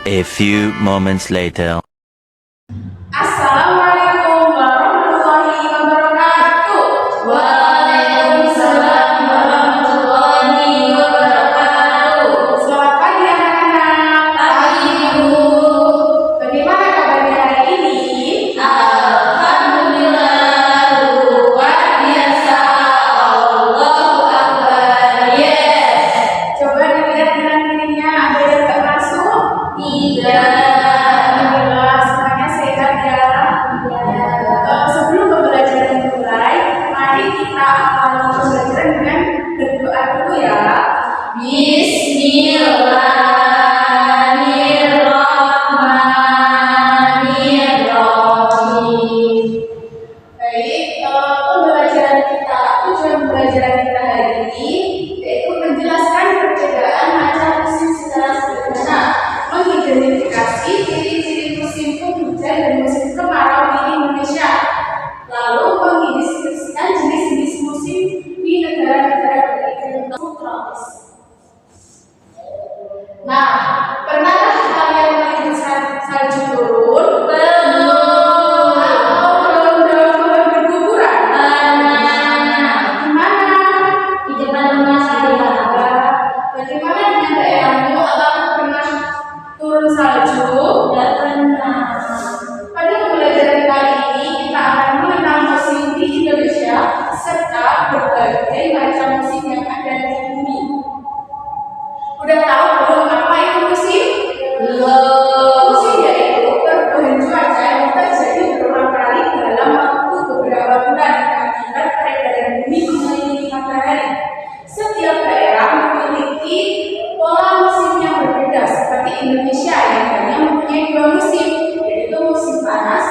A few moments later. Assalamualaikum warahmatullahi wabarakatuh. Waalaikumsalam warahmatullahi wabarakatuh. Selamat pagi anak-anak. Pagi Bu. Bagaimana kabarnya hari ini? Alhamdulillah luar biasa. Allahu Akbar. Yes. Coba dilihat kanan kirinya, ada yang tak masuk? Tidak. Sebelum pembelajaran dimulai, mari kita awali pembelajaran dengan berdoa dulu ya. Bismillahirrahmanirrahim. Baik, pembelajaran kita, tujuan pembelajaran kita hari ini yaitu menjelaskan perbedaan macam musim secara sederhana, mengidentifikasi ciri-ciri musim penghujan dan musim kemarau di Indonesia, lalu mendeskripsikan jenis-jenis musim di negara-negara beriklim tropis. Nah, pernahkah kalian melihat salju turun? Belum. Atau berguguran? Pernah. Di mana? Di depan rumah saya. Bagaimana dengan daerahmu? Apakah pernah turun salju? Tidak pernah. Pada pembelajaran kali ini kita akan mengenal musim di Indonesia serta berbagai macam musim yang ada di bumi. Udah tahu belum apa itu musim? Belum. Musim yaitu perubahan cuaca yang terjadi berulang kali dalam waktu beberapa bulan akibat peredaran bumi mengelilingi matahari. Setiap daerah memiliki pola musim yang berbeda, seperti Indonesia yang hanya mempunyai dua musim, yaitu musim panas,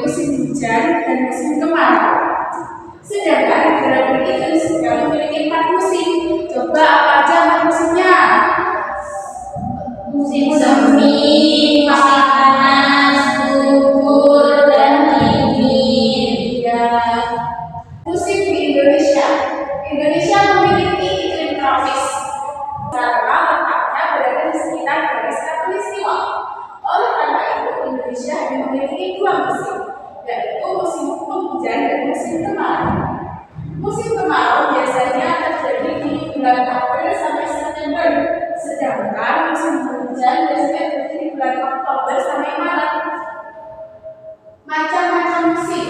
musim hujan, dan musim kemarau. Sedangkan negara beriklim juga memiliki 4 musim. Coba apa aja 4 musimnya? Musim semi, panas, gugur, dan dingin. Ya. Musim di Indonesia. Indonesia memiliki iklim tropis karena letaknya berada di sekitar garis khatulistiwa. Oleh karena itu, Indonesia memiliki 2 musim, yaitu musim penghujan dan musim kemarau. Musim kemarau biasanya terjadi di bulan April sampai September, sedangkan musim hujan biasanya terjadi di bulan Oktober sampai Maret. Macam-macam musim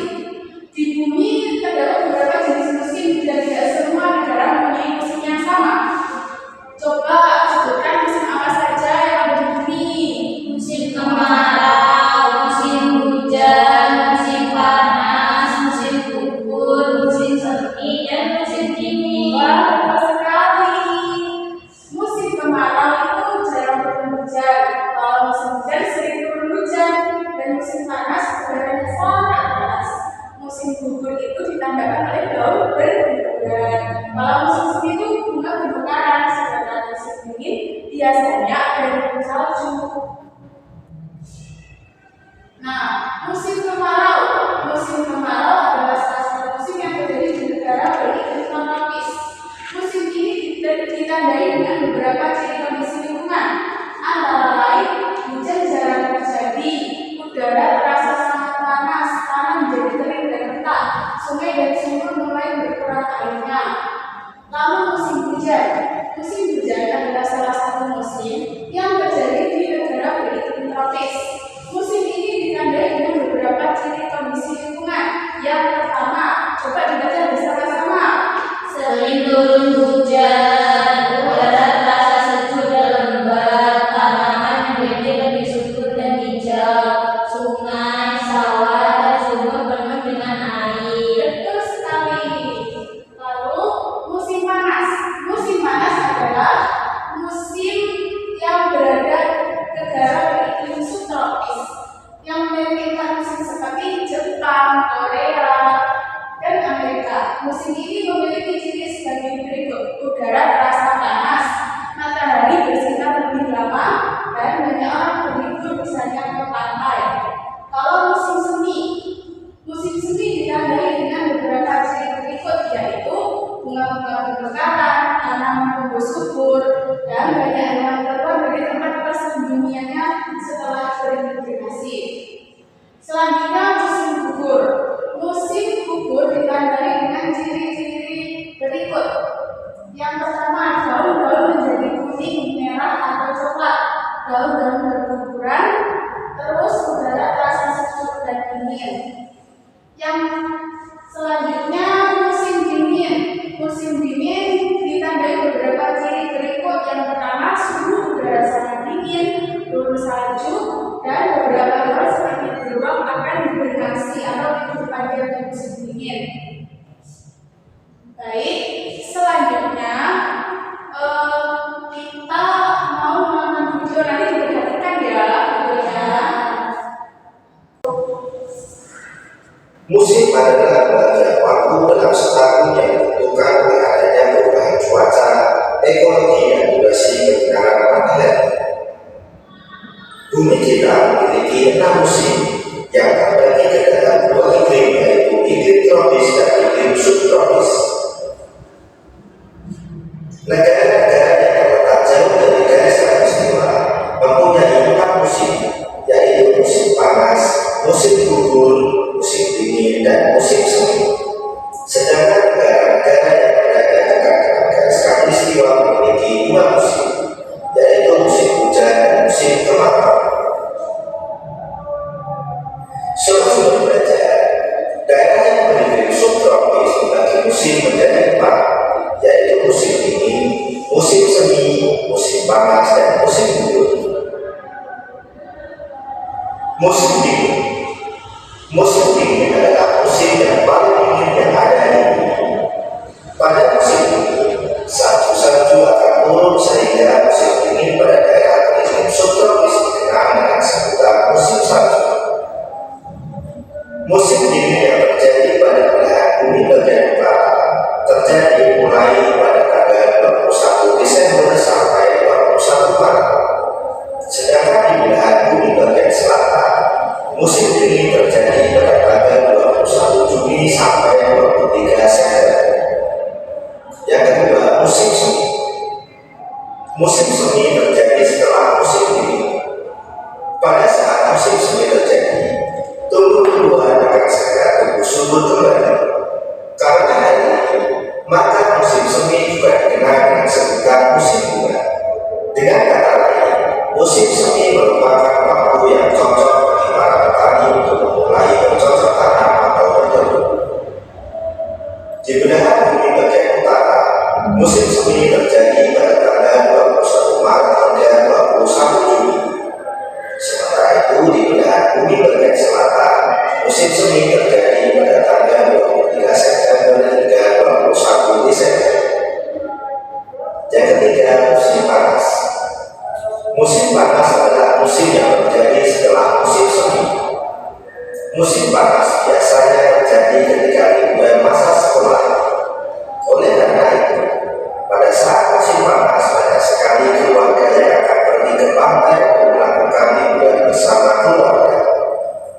di bumi terdapat beberapa jenis musim dan tidak semua negara mempunyai musim yang sama. Coba sebutkan musim apa saja yang ada di bumi. Musim kemarau, musim hujan, musim panas, musim gugur, musim semi, dan musim dingin. Wah, betul sekali. Musim kemarau itu jarang turun hujan, kalau musim hujan sering turun hujan, dan musim panas udaranya sangat panas. Musim gugur itu ditandai oleh daun berguguran. Kalau musim semi itu bunga bermekaran, sedangkan musim dingin biasanya ada salju. Nah, musim kemarau. Musim kemarau adalah salah satu musim yang terjadi di negara beriklim tropis. Musim ini ditandai dengan beberapa ciri kondisi lingkungan, antara lain hujan jarang terjadi, udara terasa sangat panas, tanah menjadi kering dan retak, sungai dan sumur mulai berkurang airnya. Lalu musim hujan. Musim hujan adalah salah satu musim yang terjadi di negara beriklim tropis. Musim ini ditandai dengan beberapa ciri kondisi lingkungan. Yang pertama, coba dibaca bersama-sama. Sering turun hujan, udara terasa sejuk dan lembab, tanaman laut dan berguguran, terus udara terasa sejuk dan dingin. Yang selanjutnya musim dingin. Musim dingin ditandai beberapa ciri berikut. Yang pertama, suhu udara sangat dingin, turun salju, dan beberapa luar seperti beruang akan diberi atau dipanggil di musim dingin. Baik, selanjutnya kita mau menonton video, nanti diperhatikan ya videonya. Musim adalah bagian waktu dalam setahun yang ditentukan oleh adanya perubahan cuaca, ekologi, dan durasi kebenaran matahari. Bumi kita memiliki 6 musim yang terbagi ke dalam 2 iklim, yaitu iklim tropis dan iklim subtropis. Negara-negara yang terletak jauh dari garis khatulistiwa mempunyai 4 musim, yaitu musim panas, musim gugur, musim dingin, dan musim semi. Sedangkan negara-negara yang berada dekat dengan garis khatulistiwa memiliki 2 musim, yaitu musim hujan dan musim kemarau. Sebelum belajar, daerah yang beriklim subtropis membagi musim menjadi 4, yaitu musim dingin, musim semi, musim panas, dan musim gugur. Musim dingin. Musim dingin adalah musim yang paling dingin yang ada di bumi. Pada musim dingin, salju-salju akan turun sehingga musim dingin pada daerah iklim subtropis dikenal dengan sebutan musim salju. Musim dingin yang terjadi pada belahan bumi bagian utara terjadi mulai pada tanggal 21 Desember sampai 21 Maret. Sedangkan di belahan bumi bagian selatan, musim dingin terjadi pada tanggal 21 Juni sampai 23 September. Yang kedua, musim semi. Musim semi terjadi setelah musim dingin. Pada saat musim semi terjadi, tumbuh-tumbuhan akan segera tumbuh subur kembali. Karena hal ini, maka musim semi juga dikenal dengan sebutan musim bunga. Dengan kata lain, musim semi merupakan waktu yang cocok bagi para petani untuk memulai bercocok tanam atau bertelur. Di belahan bumi bagian utara, musim semi terjadi pada tanggal 21 Maret hingga 21 Juni. Sementara itu, di belahan bumi bagian selatan, musim semi terjadi pada tanggal 23 September hingga 21 Desember. Yang ketiga, musim panas. Musim panas adalah musim yang terjadi setelah musim semi. Musim panas biasanya terjadi ketika liburan masa sekolah. Oleh karena itu, pada saat musim panas banyak sekali keluarga yang akan pergi ke pantai untuk melakukan liburan bersama keluarga.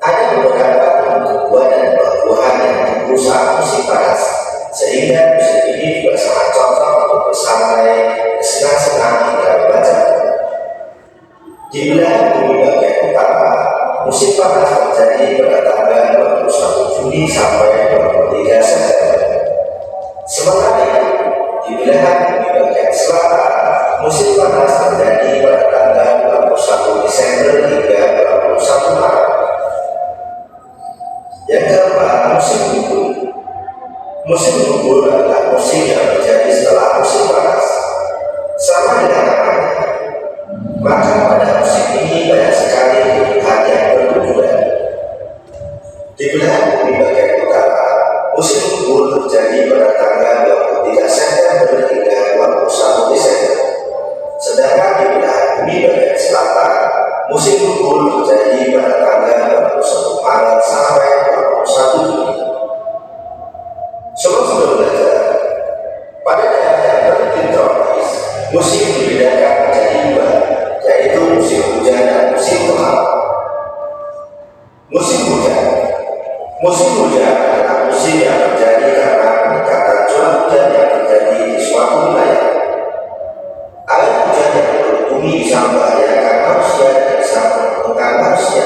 Ada beberapa tumbuh-tumbuhan dan buah-buahan yang tumbuh saat musim panas, sehingga musim ini juga sangat cocok untuk bersantai, bersenang-senang hingga membaca buku. Di belahan bumi bagian utara, musim panas terjadi pada tanggal 21 Juni sampai 23 September. Sementara itu, di belahan bumi bagian selatan, musim panas terjadi pada tanggal 21 Desember hingga 21 Maret. Yang keempat, musim gugur. Musim gugur adalah musim yang terjadi setelah musim panas. Sama dengan namanya, maka pada musim ini banyak sekali tumbuhan yang berguguran. Di belahan bumi bagian utara, musim gugur terjadi pada tanggal 23 September hingga 21 Desember. Sedangkan di belahan bumi bagian selatan, musim gugur terjadi pada tanggal 21 Maret sampai 21 Juni. Sebelum belajar, pada daerah yang beriklim tropis, musim dibedakan menjadi 2, yaitu musim hujan dan musim kemarau. Musim hujan. Musim hujan adalah musim yang terjadi karena peningkatan curah hujan yang terjadi di suatu wilayah. Air hujan yang menurut bumi bisa membahayakan manusia dan bisa menguntungkan manusia.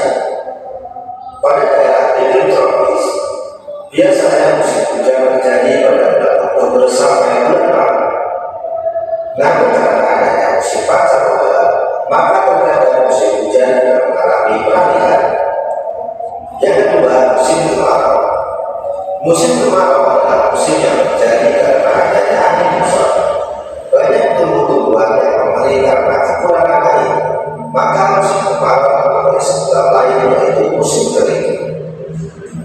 Pada daerah iklim tropis, biasanya musim hujan terjadi pada bulan Oktober sampai bulan Maret. Namun karena adanya musim pancaroba, maka terkadang Musim kemarau adalah musim yang terjadi karena adanya angin muson. Banyak tumbuh-tumbuhan yang mengering karena kekurangan air. Maka musim kemarau mempunyai sebutan lain yaitu musim kering.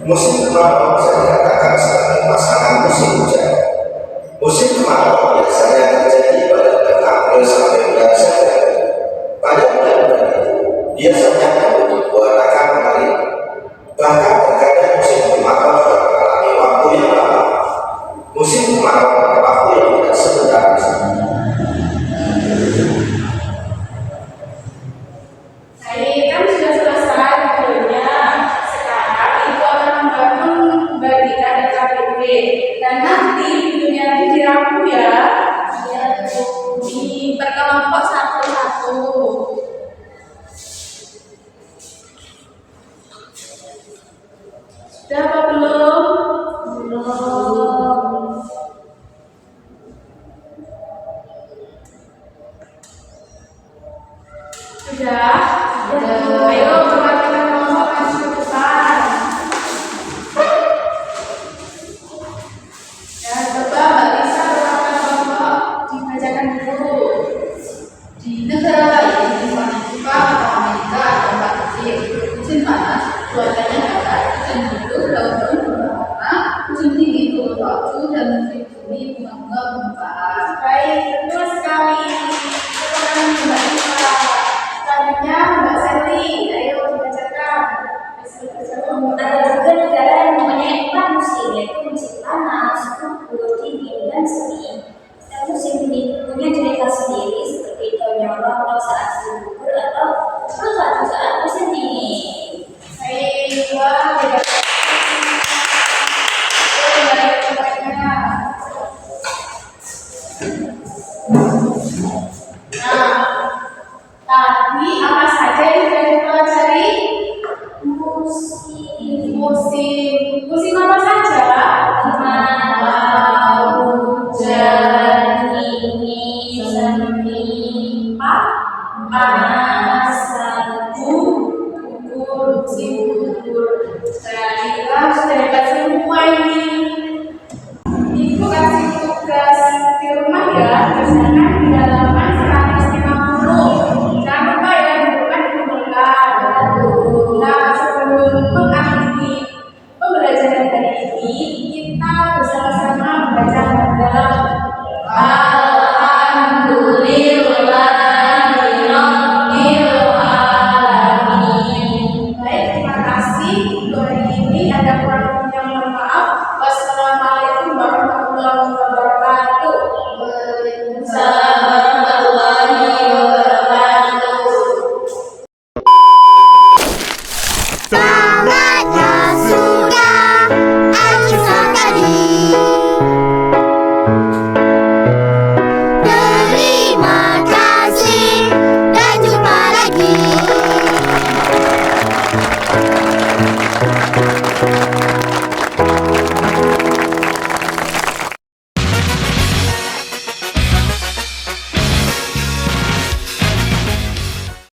Musim kemarau bisa dikatakan sebagai pasangan musim hujan. Musim kemarau biasanya terjadi pada bulan April sampai bulan September. Pada bulan-bulan itu, biasanya tumbuh-tumbuhan akan mengering. Bahkan terkadang musim kemarau juga mengalami waktu yang lama. Musim kemarau pada waktu yang tidak sebentar. Baik, kan sudah selesai videonya. Sekarang Ibu akan membagikan KTP dan nanti videonya nanti dirangkum ya. Ya, di berkelompok satu-satu. Sudah apa belum? Belum. Sudah? Sudah. Ayo,